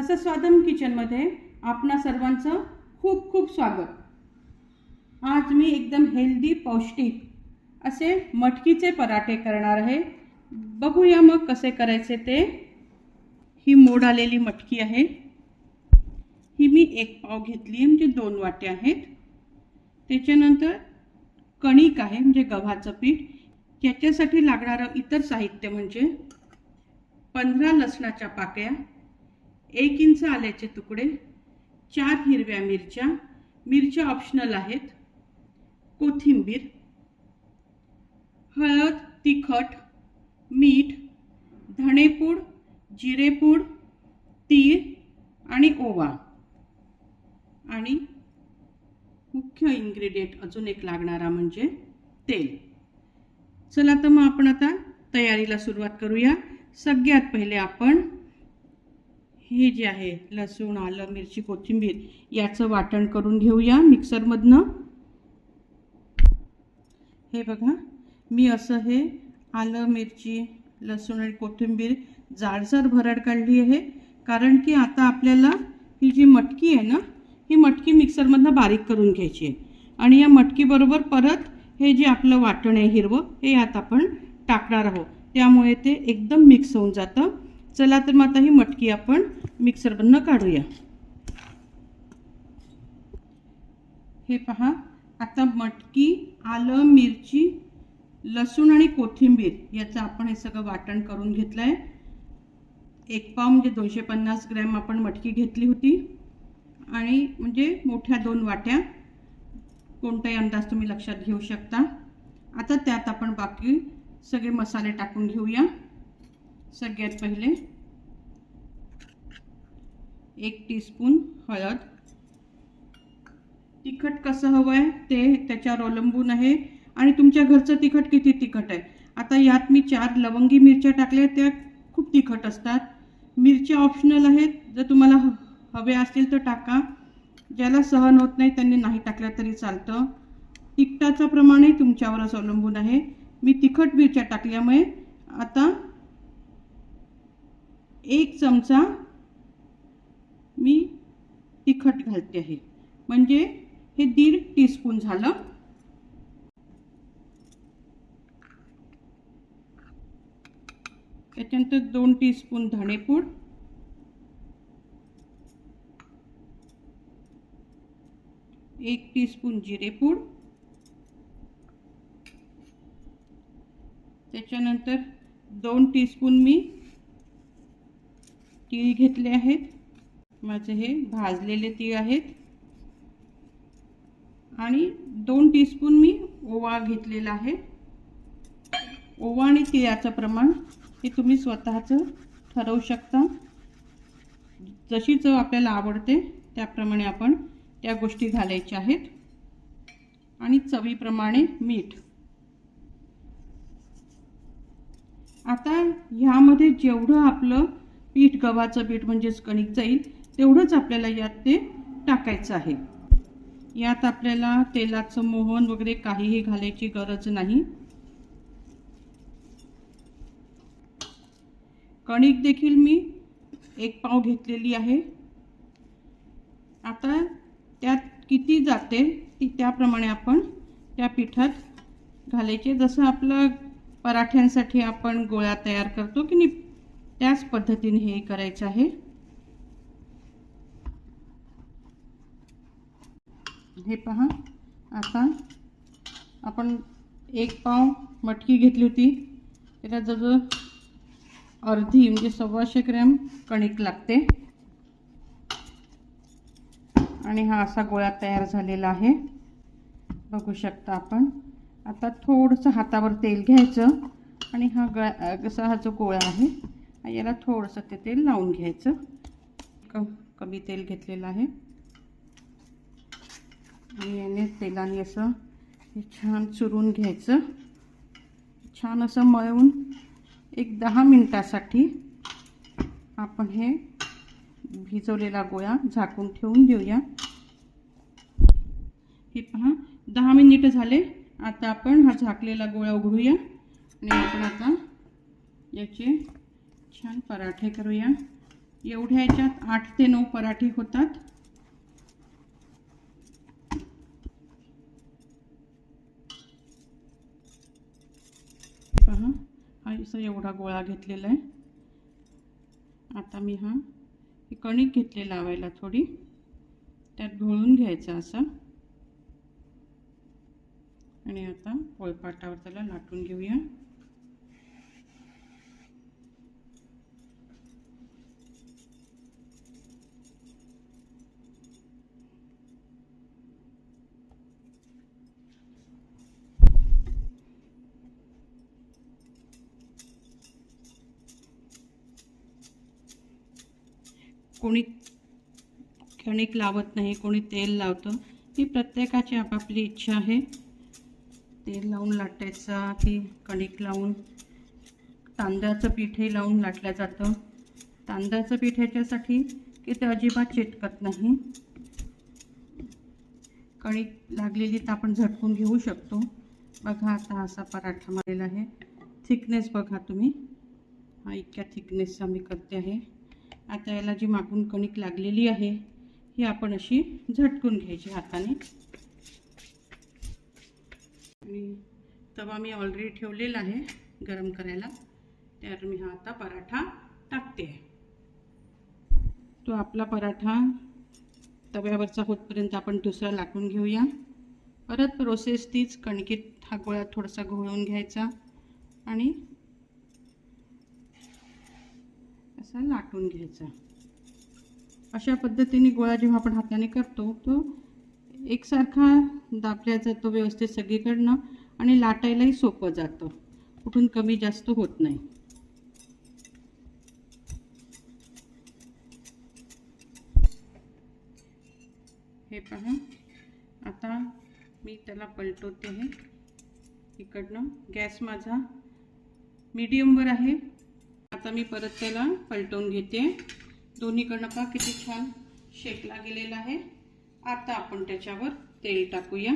रसस्वादम किचनमध्ये आपणा सर्वांचं खूप खूप स्वागत। आज मी एकदम हेल्दी पौष्टिक असे मटकीचे पराठे करणार आहे। बघूया मग कसे करायचे ते। ही मोड आलेली मटकी आहे। ही मी 1 पाव घेतली म्हणजे 2 वाट्या आहेत। त्याच्यानंतर कणिक आहे म्हणजे गव्हाचं पीठ। त्याच्यासाठी लागणारं इतर साहित्य म्हणजे 15 लसणाच्या पाकळ्या, 1 इंच आल्याचे तुकडे, 4 हिरव्या मिरच्या, मिरच्या ऑप्शनल आहेत, कोथिंबीर, हळद, तिखट, मीठ, धणेपूड, जिरेपूड, तीळ आणि ओवा आणि मुख्य इन्ग्रेडियंट अजून एक लागणारा म्हणजे तेल। चला तर मग आपण आता तयारीला सुरुवात करूया। सगळ्यात पहिले आपण हे जे आहे लसूण, आलं, मिरची, कोथिंबीर याचं वाटण करून घेऊया मिक्सर मधनं। हे बघा, मी असं हे आलं, मिरची, लसूण आणि कोथिंबीर जाडसर भरड काढली आहे, कारण की आता आपल्याला ही जी मटकी आहे ना, ही मटकी मिक्सर मधनं बारीक करून घ्यायची आहे आणि या मटकी बरोबर परत हे जे आपलं वाटण आहे हिरवं हे यात आपण टाकणार आहोत, त्यामुळे ते एकदम मिक्स होऊन जातं। चला तर मग आता ही मटकी आपण मिक्सर मधनं काढूया। हे पहा, आता मटकी, आलं, मिरची, लसूण आणि कोथिंबीर याचं आपण हे सगळं वाटण करून घेतलंय। 1 पाव म्हणजे 250 ग्रॅम आपण मटकी घेतली होती आणि म्हणजे मोठ्या 2 वाट्या, कोणताही अंदाज तुम्ही लक्षात घेऊ शकता। आता त्यात आपण बाकी सगळे मसाले टाकून घेऊया। सगळ्यात पहिले 1 टीस्पून हळद। तिखट कसं हवंय ते त्याच्यावर अवलंबून आहे आणि तुमच्या घरचं तिखट किती तिखट आहे। आता यात मी 4 लवंगी मिरच्या टाकल्या, त्या खूप तिखट असतात। मिरच्या ऑप्शनल आहेत, जर तुम्हाला हवे असतील तर टाका, ज्याला सहन होत नाही त्यांनी नाही टाकल्या तरी चालतं। तिखटाचं प्रमाणही तुमच्यावरच अवलंबून आहे। मी तिखट मिरच्या टाकल्यामुळे आता 1 चमचा मी तिखट घालते आहे, म्हणजे हे 1.5 टीस्पून झालं। त्याच्यानंतर 2 टीस्पून धणेपूड, 1 टीस्पून जिरेपूड, त्याच्यानंतर 2 टीस्पून मी तीळ घेतले आहेत, माझे हे भाजलेले तीळ आहेत, आणि 2 टीस्पून मी ओवा घेतलेला आहे। ओवा आणि तिळाचं प्रमाण हे तुम्ही स्वतःचं ठरवू शकता, जशी चव आपल्याला आवडते त्याप्रमाणे आपण त्या गोष्टी घालायच्या आहेत, आणि चवीप्रमाणे मीठ। आता ह्यामध्ये जेवढं आपलं पीठ, गव्हाचं पीठ म्हणजेच कणिक जाईल तेवढंच आपल्याला यात ते टाकायचं आहे। यात आपल्याला तेलाचं मोहन वगैरे काहीही घालायची गरज नाही। कणिक देखील मी 1 पाव घेतलेली आहे। आता त्यात किती जाते त्याप्रमाणे आपण त्या पिठात घालायचे। जसं आपलं पराठ्यांसाठी आपण गोळा तयार करतो की नाही, त्याच पद्धतीने हे करायचं आहे। हे पहा, आता आपण 1 पाव मटकी घेतली होती, त्याला जवळ अर्धी म्हणजे 125 ग्रॅम कणिक लागते आणि हा असा गोळा तयार झालेला आहे, बघू शकता आपण। आता थोडंसं हातावर तेल घ्यायचं आणि हा हा जो गोळा आहे याला थोडंसं ते तेल लावून घ्यायचं। कमी तेल घेतलेलं आहे आणि याने तेलाने असं हे छान चुरून घ्यायचं। छान असं मळून 10 मिनिटासाठी आपण हे भिजवलेला गोळा झाकून ठेवून देऊया। हे पहा, 10 मिनिट झाले। आता आपण हा झाकलेला गोळा उघडूया आणि आपण आता याचे छान पराठे करूया। एवढ्या ह्याच्यात 8 ते 9 पराठे होतात. पहा, हा असा एवढा गोळा घेतलेला आहे. आता मी ही कणिक घेतली लावायला थोडी, त्यात घोळून घ्यायचा असा, आणि आता पोळपाटावर त्याला लाटून घेऊया. कोणी कणिक लावत नाही, कोणी तेल लावतं. ही प्रत्येकाची आपापली इच्छा आहे. तेल लावून लाटायचा की कणिक लावून. तांदळाचं पीठही लावून लाटलं जातं. तांदळाचं पीठ ह्याच्यासाठी की ते अजिबात चिटकत नाही. कणिक लागलेली तर आपण झटकून घेऊ शकतो. बघा, आता असा पराठा मारलेला आहे. थिकनेस बघा तुम्ही, हा इतक्या थिकनेसचा मी करते आहे. आता याला जी मागून कणिक लागलेली आहे ही आपण अशी झटकून घ्यायची हाताने. आणि तवा मी ऑलरेडी ठेवलेला आहे गरम करायला, त्यावर मी आता पराठा टाकते. तो आपला पराठा तव्यावरचा होतपर्यंत आपण दुसरा लाटून घेऊया. परत प्रोसेस तीच. कणकीत हा गोळा थोडासा घोळून घ्यायचा आणि असा लाटून घ्यायचा. अशा पद्धतीने गोळा जेव्हा आपण हाताने करतो तो एकसारखा दाबल्या जातो व्यवस्थित सगळीकडनं, आणि लाटायलाही सोपं जातं, कुठून कमी जास्त होत नाही. हे पहा, आता मी त्याला पलटवते आहे. इकडनं गॅस माझा मीडियमवर आहे. आता मी परत त्याला पलटवून घेते. दोन्हीकडनं पहा किती छान शेकला गेलेला आहे. आता आपण त्याच्यावर तेल टाकूया.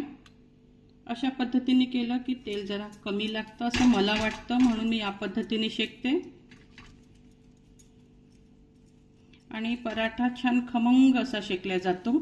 अशा पद्धतीने केलं की तेल जरा कमी लागतं असं मला वाटतं, म्हणून मी या पद्धतीने शेकते. आणि पराठा छान खमंग असा शेकला जातो.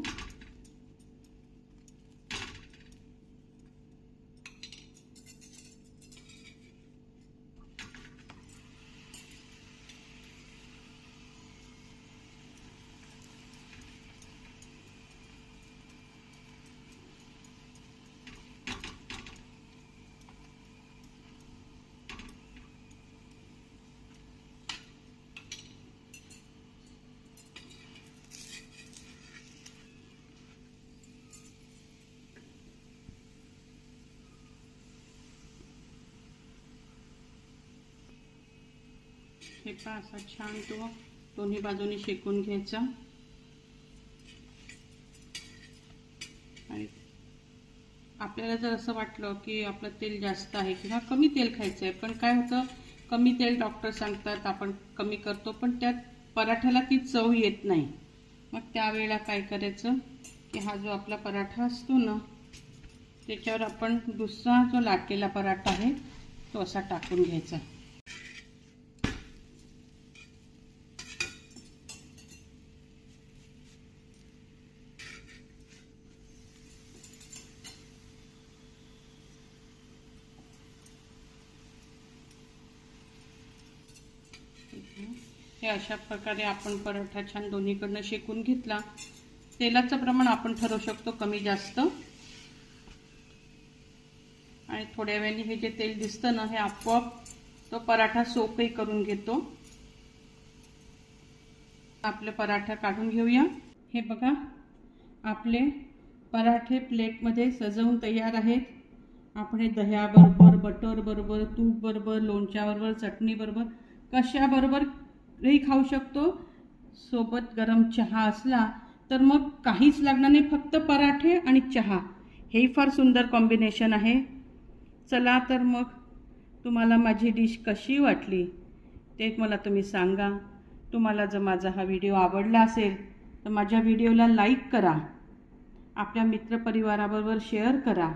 हे पहा, असा छान तो दोन्ही बाजूनी शेकून घ्यायचा. आणि आपल्याला जर असं वाटलं की आपलं तेल जास्त आहे किंवा कमी तेल खायचं आहे, पण काय होतं, कमी तेल डॉक्टर सांगतात, आपण कमी करतो, पण त्यात पराठ्याला ती चव येत नाही. मग त्यावेळेला काय करायचं की हा जो आपला पराठा असतो ना, त्याच्यावर आपण दुसरा जो लाटलेला पराठा आहे तो असा टाकून घ्यायचा. हे अशा प्रकारे आपण पराठा छान दोन्हीकडनं शेकून घेतला. तेलाचं प्रमाण आपण ठरवू शकतो कमी जास्त. आणि थोड्या वेळाने हे जे तेल दिसतं ना, हे आपोआप तो पराठा सोपही करून घेतो. आपले पराठा काढून घेऊया. हे बघा, आपले पराठे प्लेटमध्ये सजवून तयार आहेत. आपण हे दह्याबरोबर, बटर बरोबर, तूप बरोबर, लोणच्याबरोबर, चटणी बरोबर, कशाबरोबरही खाऊ शकतो. सोबत गरम चहा असला तर मग काहीच लागणार नाही, फक्त पराठे आणि चहा, हेही फार सुंदर कॉम्बिनेशन आहे. चला तर मग तुम्हाला माझी डिश कशी वाटली ते मला तुम्ही सांगा. तुम्हाला जर माझा हा व्हिडिओ आवडला असेल तर माझ्या व्हिडिओला लाईक करा, आपल्या मित्रपरिवाराबरोबर शेअर करा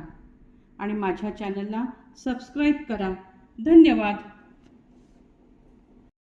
आणि माझ्या चॅनलला सबस्क्राईब करा. धन्यवाद.